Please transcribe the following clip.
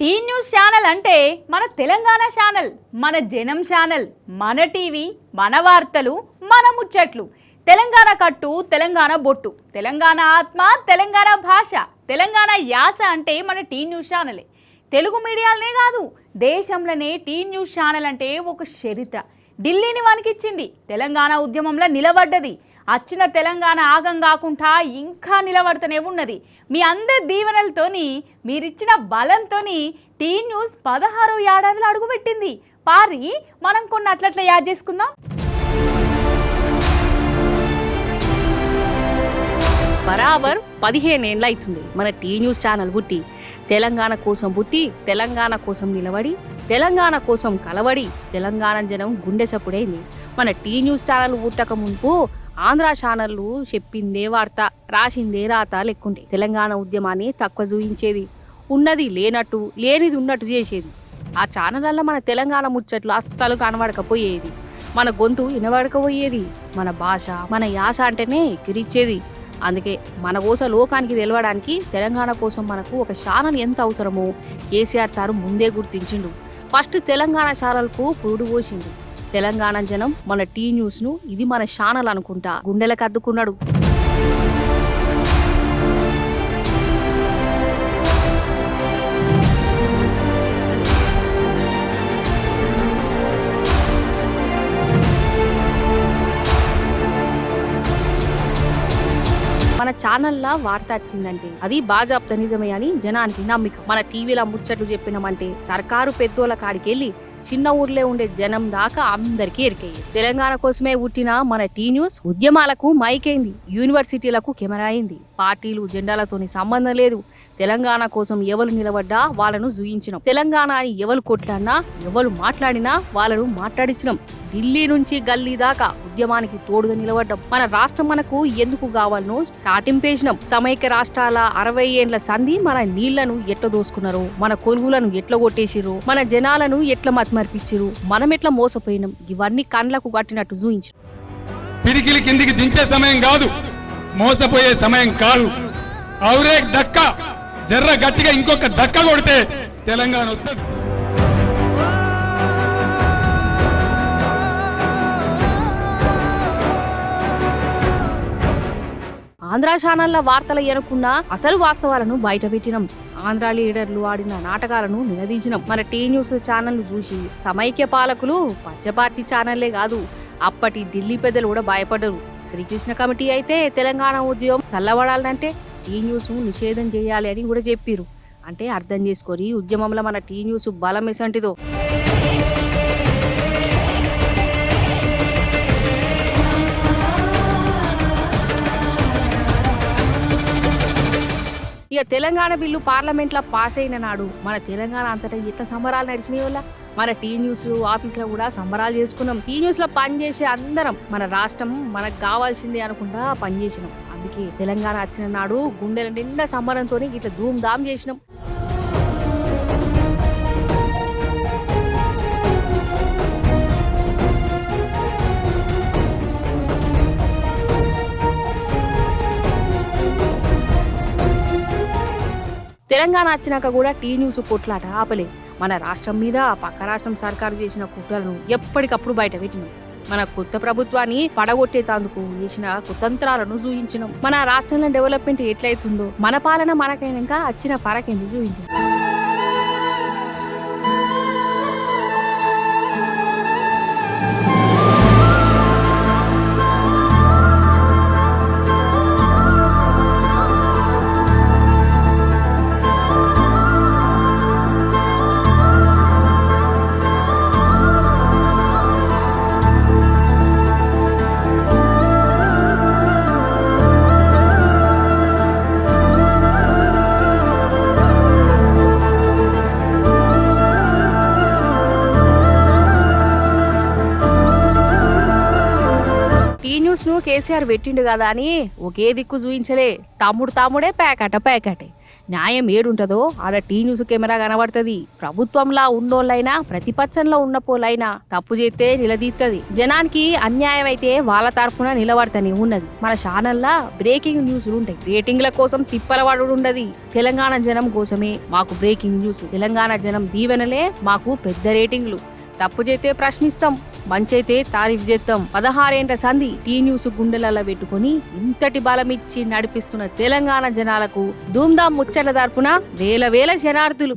Tea news channel అంటే మన Telangana channel, మన జనం ఛానల్, మన టీవీ, మన వార్తలు, మన ముచ్చట్లు. తెలంగాణ కట్టు, తెలంగాణ బొట్టు, తెలంగాణ ఆత్మ, తెలంగాణ భాష, తెలంగాణ యాస అంటే మన టీ న్యూస్ ఛానలే. తెలుగు మీడియాలనే కాదు, దేశంలోనే టీ న్యూస్ ఛానల్ అంటే ఒక చరిత్ర. ఢిల్లీని వణికిచ్చింది, తెలంగాణ ఉద్యమంలో నిలబడ్డది. వచ్చిన తెలంగాణ ఆగం కాకుండా ఇంకా నిలబడుతూనే ఉన్నది. మీ అందరి దీవెనలతోని, మీరిచ్చిన బలంతోని టీ న్యూస్ 16 ఏడాదులు అడుగుపెట్టింది. పారి మనం కొన్ని అట్లట్లా యాడ్ చేసుకుందాం. బరాబర్ 15 ఏళ్ళు అవుతుంది మన టీ న్యూస్ ఛానల్ పుట్టి. తెలంగాణ కోసం పుట్టి, తెలంగాణ కోసం నిలబడి, తెలంగాణ కోసం కలవడి, తెలంగాణ జనం గుండె సప్పుడైంది. మన టీ న్యూస్ ఛానల్ పుట్టక మునుపు ఆంధ్ర ఛానళ్ళు చెప్పిందే వార్త, రాసిందే రాత లెక్కుండే. తెలంగాణ ఉద్యమాన్ని తక్కువ చూయించేది, ఉన్నది లేనట్టు, లేనిది ఉన్నట్టు చేసేది. ఆ ఛానళ్ళల్లో మన తెలంగాణ ముచ్చట్లు అస్సలు కనబడకపోయేది, మన గొంతు వినబడకపోయేది, మన భాష, మన యాస అంటేనే ఎక్కిరిచ్చేది. అందుకే మన కోస లోకానికి తెలవడానికి తెలంగాణ కోసం మనకు ఒక ఛానల్ ఎంత అవసరమో కేసీఆర్ సారు ముందే గుర్తించిండు. ఫస్ట్ తెలంగాణ ఛానల్కు పురుడు పోసిండు. తెలంగాణ జనం మన టీ న్యూస్ ను ఇది మన ఛానల్ అనుకుంటా గుండెలకు అద్దుకున్నాడు. మన ఛానల్లా వార్త వచ్చిందంటే అది బాజాప్త నిజమే అని జనానికి నమ్మిక. మన టీవీలో ముచ్చట్లు చెప్పినామంటే సర్కారు పెద్దోళ్ళ కాడికెళ్ళి చిన్న ఊర్లే ఉండే జనం దాకా అందరికీ ఎరికయ్యేది. తెలంగాణ కోసమే పుట్టిన మన టీ న్యూస్ ఉద్యమాలకు మైకైంది, యూనివర్సిటీలకు కెమెరా అయింది. పార్టీలు జెండాలతోని సంబంధం లేదు. తెలంగాణ కోసం ఎవరు నిలబడ్డా వాళ్ళను చూయించినాం. తెలంగాణ అని ఎవరు కొట్లాడినా, ఎవరు మాట్లాడినా వాళ్ళను మాట్లాడించినాం. ఢిల్లీ నుంచి గల్లీ దాకా ఉద్యమానికి తోడుగా నిలబడ్డాం. మన రాష్ట్రం మనకు ఎందుకు కావాలనో చాటింపేసినాం. సమైక్య రాష్ట్రాల 60 ఏండ్ల సంధి మన నీళ్లను ఎట్లా దోసుకున్నారు, మన కొలువులను ఎట్లా కొట్టేసిరు, మన జనాలను ఎట్లా మతిమర్పించిరు, మనం ఎట్లా మోసపోయినాం, ఇవన్నీ కండ్లకు కట్టినట్టు చూయించు. పిడికిలి కిందికి దించే సమయం కాదు, మోసపోయే సమయం కాదు. ఔరే దక్క జర్ర గట్టిగా ఇంకొక దక్క కొడితే తెలంగాణ వస్తుంది. ఆంధ్ర ఛానళ్ల వార్తలు ఎనుకున్న అసలు వాస్తవాలను బయట పెట్టినాం. ఆంధ్ర లీడర్లు ఆడిన నాటకాలను నిలదీసినాం. మన టీ న్యూస్ ఛానల్ చూసి సమైక్య పాలకులు పచ్చపార్టీ ఛానళ్లే కాదు, అప్పటి ఢిల్లీ పెద్దలు కూడా భయపడ్డరు. శ్రీకృష్ణ కమిటీ అయితే తెలంగాణ ఉద్యమం చల్లబడాలంటే టీ న్యూస్ నిషేధం చేయాలి అని కూడా చెప్పిరు. అంటే అర్థం చేసుకొని ఉద్యమంలో మన టీ న్యూస్ బలం ఎసంటిదో. ఇక తెలంగాణ బిల్లు పార్లమెంట్ లో పాస్ అయిన నాడు మన తెలంగాణ అంతటా ఎట్లా సంబరాలు నడిచినాయి వల్ల మన టీ న్యూస్ ఆఫీస్ లో కూడా సంబరాలు చేసుకున్నాం. టీ న్యూస్ లో పనిచేసే అందరం మన రాష్ట్రం మనకు కావాల్సిందే అనుకుంటా పనిచేసినాం. అందుకే తెలంగాణ వచ్చిన నాడు గుండెల నిండా సంబరంతో ఇట్లా ధూమ్ ధామ్ చేసినాం. తెలంగాణ వచ్చినాక కూడా టీ న్యూస్ కొట్లాట ఆపలే. మన రాష్ట్రం మీద పక్క రాష్ట్రం సర్కారు చేసిన కుట్రలను ఎప్పటికప్పుడు బయట పెట్టినాం. మన కొత్త ప్రభుత్వాన్ని పడగొట్టేందుకు చేసిన కుతంత్రాలను చూయించినాం. మన రాష్ట్రంలో డెవలప్మెంట్ ఎట్లయితుందో మన పాలన మనకైనాక వచ్చిన ఫరక్ ఎందుకు చూయించాం. న్యూస్ ను కేసీఆర్ పెట్టిండు కదా అని ఒకే దిక్కు చూయించలే. తమ్ముడే ప్యాకటే. న్యాయం ఏడుంటదో ఆడ టీ న్యూస్ కెమెరా కనబడుతుంది. ప్రభుత్వంలా ఉన్నోళ్ళైనా ప్రతిపక్షంలో ఉన్నపోలైనా తప్పు చేస్తే నిలదీస్తుంది. జనానికి అన్యాయం అయితే వాళ్ళ తరఫున నిలబడతనే ఉన్నది. మన ఛానల్లా బ్రేకింగ్ న్యూస్లు ఉంటాయి. రేటింగ్ల కోసం తిప్పలవాడు ఉండదు. తెలంగాణ జనం కోసమే మాకు బ్రేకింగ్ న్యూస్. తెలంగాణ జనం దీవెనలే మాకు పెద్ద రేటింగ్లు. తప్పు చేస్తే ప్రశ్నిస్తాం, మంచైతే తారీఫ్ చేస్తాం. 16 ఏండ్ల సంధి టీ న్యూస్ గుండెలలో పెట్టుకుని ఇంతటి బలమిచ్చి నడిపిస్తున్న తెలంగాణ జనాలకు ధూమ్ధాం ముచ్చట్ల తరపున వేల జనార్థులు.